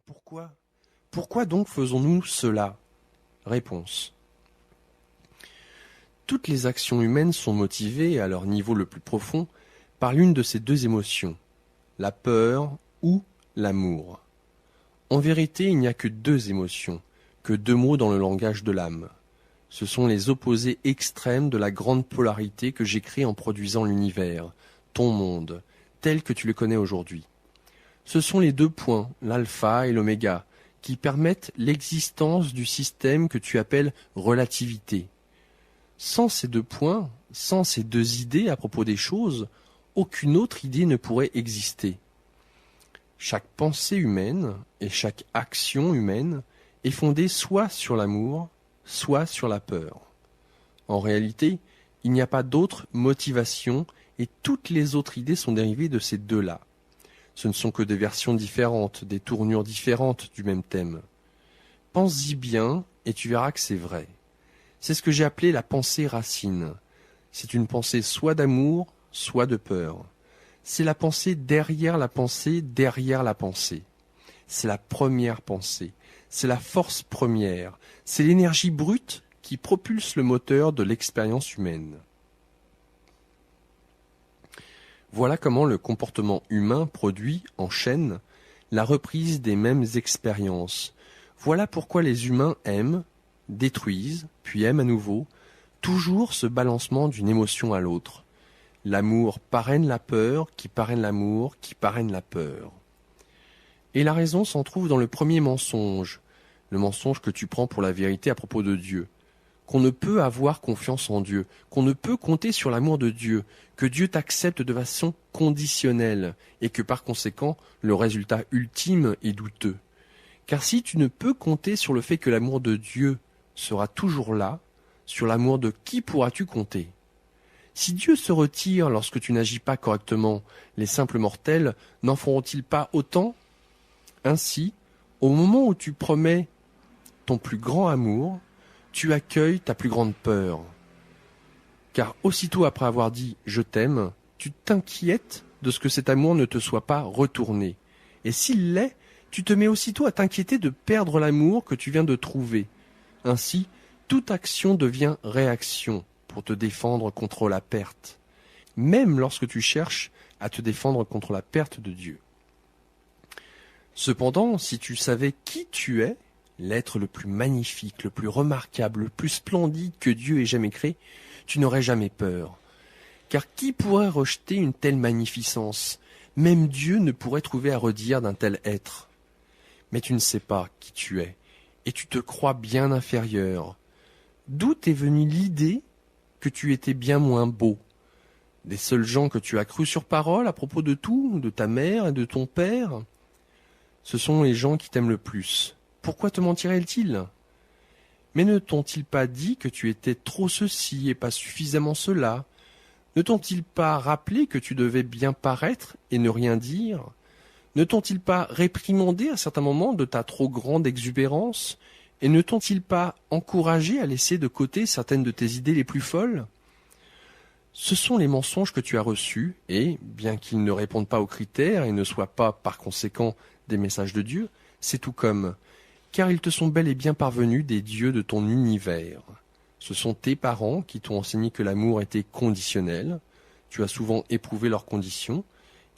Pourquoi? Pourquoi donc faisons-nous cela? Réponse. Toutes les actions humaines sont motivées, à leur niveau le plus profond, par l'une de ces deux émotions, la peur ou l'amour. En vérité, il n'y a que deux émotions, que deux mots dans le langage de l'âme. Ce sont les opposés extrêmes de la grande polarité que j'ai créée en produisant l'univers, ton monde, tel que tu le connais aujourd'hui. Ce sont les deux points, l'alpha et l'oméga, qui permettent l'existence du système que tu appelles relativité. Sans ces deux points, sans ces deux idées à propos des choses, aucune autre idée ne pourrait exister. Chaque pensée humaine et chaque action humaine est fondée soit sur l'amour, soit sur la peur. En réalité, il n'y a pas d'autre motivation et toutes les autres idées sont dérivées de ces deux-là. Ce ne sont que des versions différentes, des tournures différentes du même thème. Pense-y bien et tu verras que c'est vrai. C'est ce que j'ai appelé la pensée racine. C'est une pensée soit d'amour, soit de peur. C'est la pensée derrière la pensée, derrière la pensée. C'est la première pensée. C'est la force première. C'est l'énergie brute qui propulse le moteur de l'expérience humaine. Voilà comment le comportement humain produit, en chaîne, la reprise des mêmes expériences. Voilà pourquoi les humains aiment, détruisent, puis aiment à nouveau, toujours ce balancement d'une émotion à l'autre. L'amour parraine la peur, qui parraine l'amour, qui parraine la peur. Et la raison s'en trouve dans le premier mensonge, le mensonge que tu prends pour la vérité à propos de Dieu, qu'on ne peut avoir confiance en Dieu, qu'on ne peut compter sur l'amour de Dieu, que Dieu t'accepte de façon conditionnelle, et que par conséquent, le résultat ultime est douteux. Car si tu ne peux compter sur le fait que l'amour de Dieu sera toujours là, sur l'amour de qui pourras-tu compter? Si Dieu se retire lorsque tu n'agis pas correctement, les simples mortels n'en feront-ils pas autant? Ainsi, au moment où tu promets ton plus grand amour, tu accueilles ta plus grande peur. Car aussitôt après avoir dit « je t'aime », tu t'inquiètes de ce que cet amour ne te soit pas retourné. Et s'il l'est, tu te mets aussitôt à t'inquiéter de perdre l'amour que tu viens de trouver. Ainsi, toute action devient réaction pour te défendre contre la perte, même lorsque tu cherches à te défendre contre la perte de Dieu. Cependant, si tu savais qui tu es, l'être le plus magnifique, le plus remarquable, le plus splendide que Dieu ait jamais créé, tu n'aurais jamais peur. Car qui pourrait rejeter une telle magnificence? Même Dieu ne pourrait trouver à redire d'un tel être. Mais tu ne sais pas qui tu es, et tu te crois bien inférieur. D'où t'est venue l'idée que tu étais bien moins beau? Des seuls gens que tu as cru sur parole à propos de tout, de ta mère et de ton père? Ce sont les gens qui t'aiment le plus. Pourquoi te mentiraient-ils? Mais ne t'ont-ils pas dit que tu étais trop ceci et pas suffisamment cela? Ne t'ont-ils pas rappelé que tu devais bien paraître et ne rien dire? Ne t'ont-ils pas réprimandé à certains moments de ta trop grande exubérance? Et ne t'ont-ils pas encouragé à laisser de côté certaines de tes idées les plus folles? Ce sont les mensonges que tu as reçus, et, bien qu'ils ne répondent pas aux critères et ne soient pas, par conséquent, des messages de Dieu, c'est tout comme, car ils te sont bel et bien parvenus des dieux de ton univers. Ce sont tes parents qui t'ont enseigné que l'amour était conditionnel, tu as souvent éprouvé leurs conditions,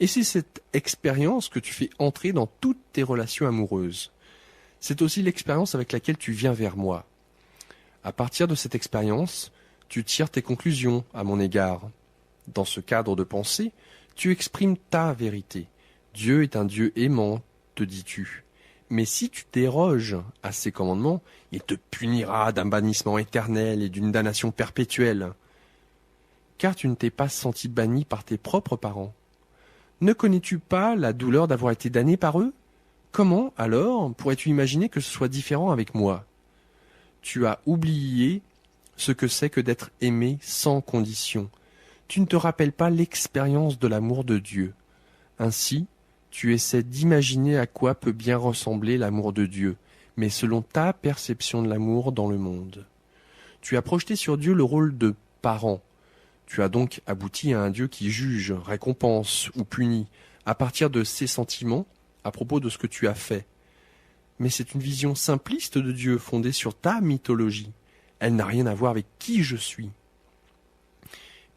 et c'est cette expérience que tu fais entrer dans toutes tes relations amoureuses. C'est aussi l'expérience avec laquelle tu viens vers moi. À partir de cette expérience, tu tires tes conclusions à mon égard. Dans ce cadre de pensée, tu exprimes ta vérité. Dieu est un Dieu aimant, te dis-tu. Mais si tu déroges à ses commandements, il te punira d'un bannissement éternel et d'une damnation perpétuelle. Car tu ne t'es pas senti banni par tes propres parents. Ne connais-tu pas la douleur d'avoir été damné par eux? Comment, alors, pourrais-tu imaginer que ce soit différent avec moi? Tu as oublié ce que c'est que d'être aimé sans condition. Tu ne te rappelles pas l'expérience de l'amour de Dieu. Ainsi, tu essaies d'imaginer à quoi peut bien ressembler l'amour de Dieu, mais selon ta perception de l'amour dans le monde. Tu as projeté sur Dieu le rôle de parent. Tu as donc abouti à un Dieu qui juge, récompense ou punit, à partir de ses sentiments, à propos de ce que tu as fait. mais c'est une vision simpliste de Dieu fondée sur ta mythologie. Elle n'a rien à voir avec qui je suis.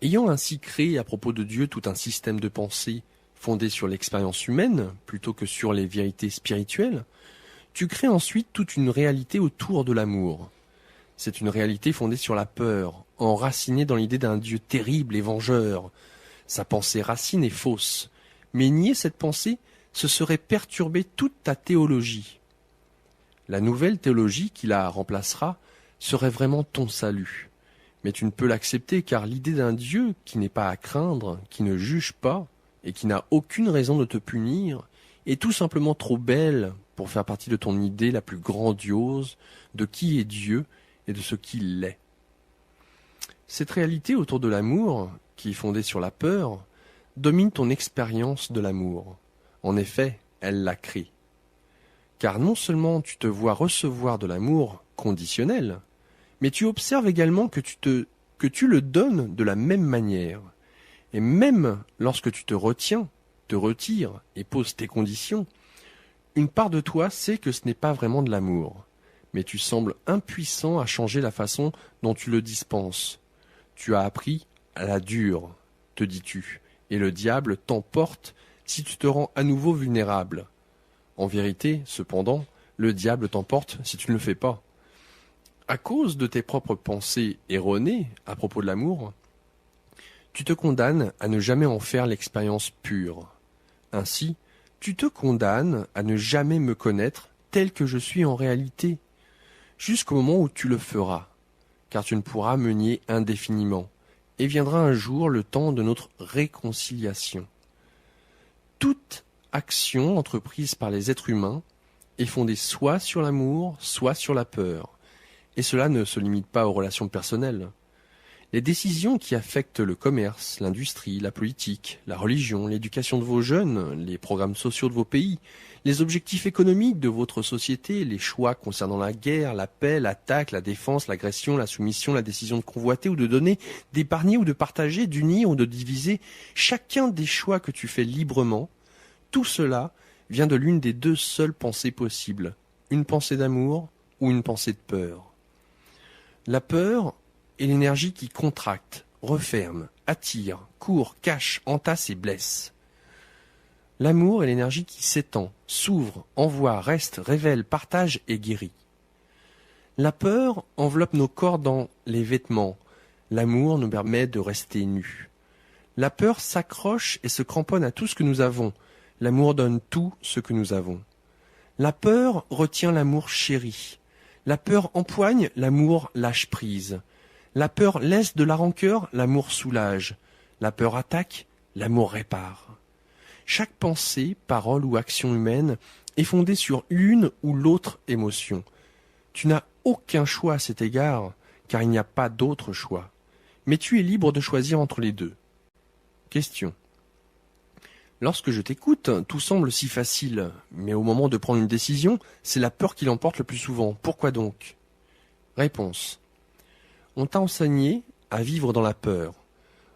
Ayant ainsi créé à propos de Dieu tout un système de pensée fondé sur l'expérience humaine plutôt que sur les vérités spirituelles, tu crées ensuite toute une réalité autour de l'amour. C'est une réalité fondée sur la peur, enracinée dans l'idée d'un Dieu terrible et vengeur. Sa pensée racine est fausse, mais nier cette pensée, ce serait perturber toute ta théologie. La nouvelle théologie qui la remplacera serait vraiment ton salut. Mais tu ne peux l'accepter car l'idée d'un Dieu qui n'est pas à craindre, qui ne juge pas et qui n'a aucune raison de te punir est tout simplement trop belle pour faire partie de ton idée la plus grandiose de qui est Dieu et de ce qu'il est. Cette réalité autour de l'amour, qui est fondée sur la peur, domine ton expérience de l'amour. En effet, elle la crée. Car non seulement tu te vois recevoir de l'amour conditionnel, mais tu observes également que tu le donnes de la même manière. Et même lorsque tu te retiens, te retires et poses tes conditions, une part de toi sait que ce n'est pas vraiment de l'amour. Mais tu sembles impuissant à changer la façon dont tu le dispenses. Tu as appris à la dure, te dis-tu, et le diable t'emporte si tu te rends à nouveau vulnérable. En vérité, cependant, le diable t'emporte si tu ne le fais pas. À cause de tes propres pensées erronées à propos de l'amour, tu te condamnes à ne jamais en faire l'expérience pure. Ainsi, tu te condamnes à ne jamais me connaître tel que je suis en réalité, jusqu'au moment où tu le feras, car tu ne pourras me nier indéfiniment, et viendra un jour le temps de notre réconciliation. Toute action entreprise par les êtres humains est fondée soit sur l'amour, soit sur la peur. Et cela ne se limite pas aux relations personnelles. Les décisions qui affectent le commerce, l'industrie, la politique, la religion, l'éducation de vos jeunes, les programmes sociaux de vos pays, les objectifs économiques de votre société, les choix concernant la guerre, la paix, l'attaque, la défense, l'agression, la soumission, la décision de convoiter ou de donner, d'épargner ou de partager, d'unir ou de diviser, chacun des choix que tu fais librement, tout cela vient de l'une des deux seules pensées possibles, une pensée d'amour ou une pensée de peur. La peur est l'énergie qui contracte, referme, attire, court, cache, entasse et blesse. L'amour est l'énergie qui s'étend, s'ouvre, envoie, reste, révèle, partage et guérit. La peur enveloppe nos corps dans les vêtements. L'amour nous permet de rester nus. La peur s'accroche et se cramponne à tout ce que nous avons. L'amour donne tout ce que nous avons. La peur retient l'amour chéri. La peur empoigne, l'amour lâche prise. La peur laisse de la rancœur, l'amour soulage. La peur attaque, l'amour répare. Chaque pensée, parole ou action humaine est fondée sur l'une ou l'autre émotion. Tu n'as aucun choix à cet égard, car il n'y a pas d'autre choix. Mais tu es libre de choisir entre les deux. Question. Lorsque je t'écoute, tout semble si facile, mais au moment de prendre une décision, c'est la peur qui l'emporte le plus souvent. Pourquoi donc? Réponse. On t'a enseigné à vivre dans la peur.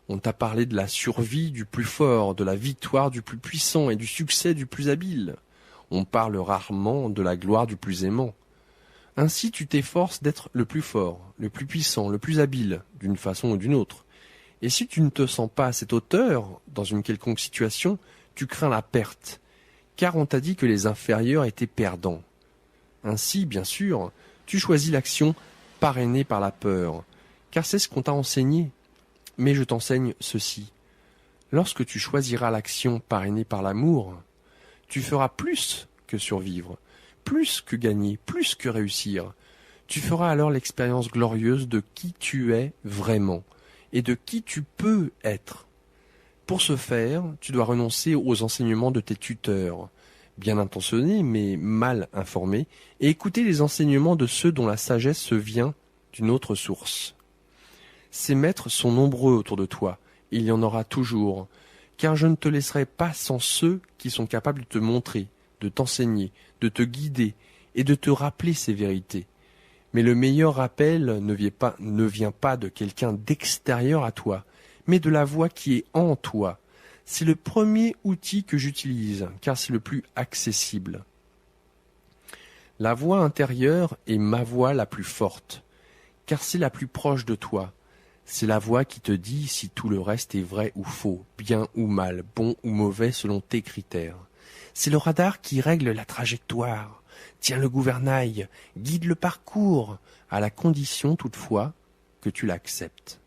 On t'a parlé de la survie du plus fort, de la victoire du plus puissant et du succès du plus habile. On parle rarement de la gloire du plus aimant. Ainsi tu t'efforces d'être le plus fort, le plus puissant, le plus habile, d'une façon ou d'une autre. Et si tu ne te sens pas à cette hauteur, dans une quelconque situation, tu crains la perte, car on t'a dit que les inférieurs étaient perdants. Ainsi, bien sûr, tu choisis l'action parrainée par la peur, car c'est ce qu'on t'a enseigné. Mais je t'enseigne ceci. Lorsque tu choisiras l'action parrainée par l'amour, tu feras plus que survivre, plus que gagner, plus que réussir. Tu feras alors l'expérience glorieuse de qui tu es vraiment et de qui tu peux être. Pour ce faire, tu dois renoncer aux enseignements de tes tuteurs, bien intentionnés mais mal informés, et écouter les enseignements de ceux dont la sagesse vient d'une autre source. Ces maîtres sont nombreux autour de toi, et il y en aura toujours, car je ne te laisserai pas sans ceux qui sont capables de te montrer, de t'enseigner, de te guider et de te rappeler ces vérités. Mais le meilleur rappel ne vient pas de quelqu'un d'extérieur à toi, mais de la voix qui est en toi. C'est le premier outil que j'utilise, car c'est le plus accessible. La voix intérieure est ma voix la plus forte, car c'est la plus proche de toi. C'est la voix qui te dit si tout le reste est vrai ou faux, bien ou mal, bon ou mauvais selon tes critères. C'est le radar qui règle la trajectoire, tient le gouvernail, guide le parcours, à la condition toutefois que tu l'acceptes.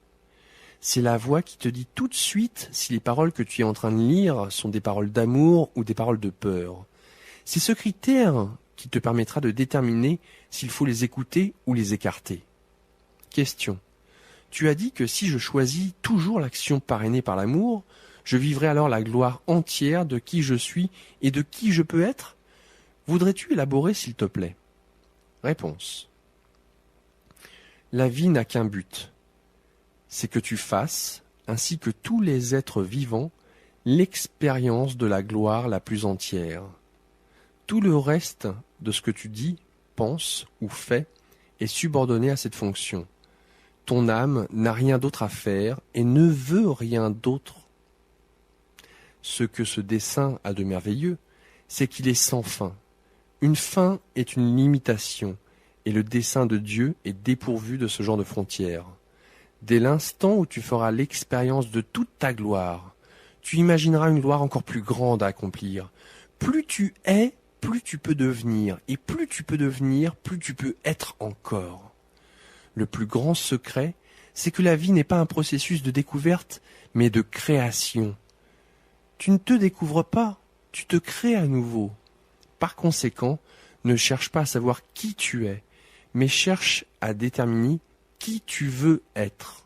C'est la voix qui te dit tout de suite si les paroles que tu es en train de lire sont des paroles d'amour ou des paroles de peur. C'est ce critère qui te permettra de déterminer s'il faut les écouter ou les écarter. Question. Tu as dit que si je choisis toujours l'action parrainée par l'amour, je vivrai alors la gloire entière de qui je suis et de qui je peux être? Voudrais-tu élaborer, s'il te plaît? Réponse. La vie n'a qu'un but. C'est que tu fasses, ainsi que tous les êtres vivants, l'expérience de la gloire la plus entière. Tout le reste de ce que tu dis, penses ou fais est subordonné à cette fonction. Ton âme n'a rien d'autre à faire et ne veut rien d'autre. Ce que ce dessein a de merveilleux, c'est qu'il est sans fin. Une fin est une limitation, et le dessein de Dieu est dépourvu de ce genre de frontières. Dès l'instant où tu feras l'expérience de toute ta gloire, tu imagineras une gloire encore plus grande à accomplir. Plus tu es, plus tu peux devenir, et plus tu peux devenir, plus tu peux être encore. Le plus grand secret, c'est que la vie n'est pas un processus de découverte, mais de création. Tu ne te découvres pas, tu te crées à nouveau. Par conséquent, ne cherche pas à savoir qui tu es, mais cherche à déterminer qui tu veux être.